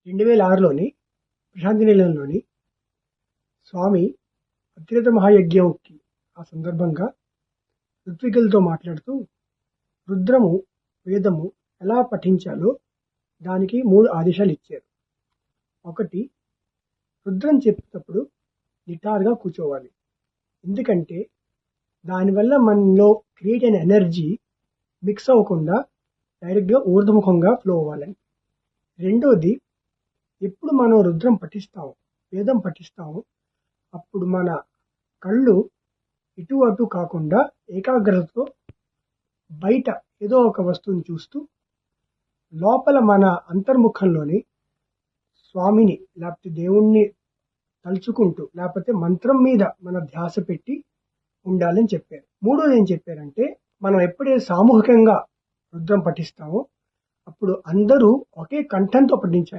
2006లోని ప్రశాంతి నిలయంలోని స్వామి అత్యత మహాయజ్ఞంకి ఆ సందర్భంగా ఋత్వికులతో మాట్లాడుతూ రుద్రము వేదము ఎలా పఠించాలో దానికి 3 ఆదేశాలు ఇచ్చారు. ఒకటి, రుద్రం చెప్పేటప్పుడు నిటారుగా కూర్చోవాలి. ఎందుకంటే దానివల్ల మనలో క్రియేట్ అయిన ఎనర్జీ మిక్స్ అవ్వకుండా డైరెక్ట్గా ఊర్ధముఖంగా ఫ్లో అవ్వాలని. రెండోది, ఎప్పుడు మనం రుద్రం పఠిస్తామో వేదం పఠిస్తామో అప్పుడు మన కళ్ళు ఇటు అటు కాకుండా ఏకాగ్రతతో బయట ఏదో ఒక వస్తువుని చూస్తూ లోపల మన అంతర్ముఖంలోని స్వామిని లేకపోతే దేవుణ్ణి తలుచుకుంటూ లేకపోతే మంత్రం మీద మన ధ్యాస పెట్టి ఉండాలని చెప్పారు. మూడోది ఏం చెప్పారంటే, మనం ఎప్పుడైతే సామూహికంగా రుద్రం పఠిస్తామో అప్పుడు అందరూ ఒకే కంఠంతో పఠించాలి.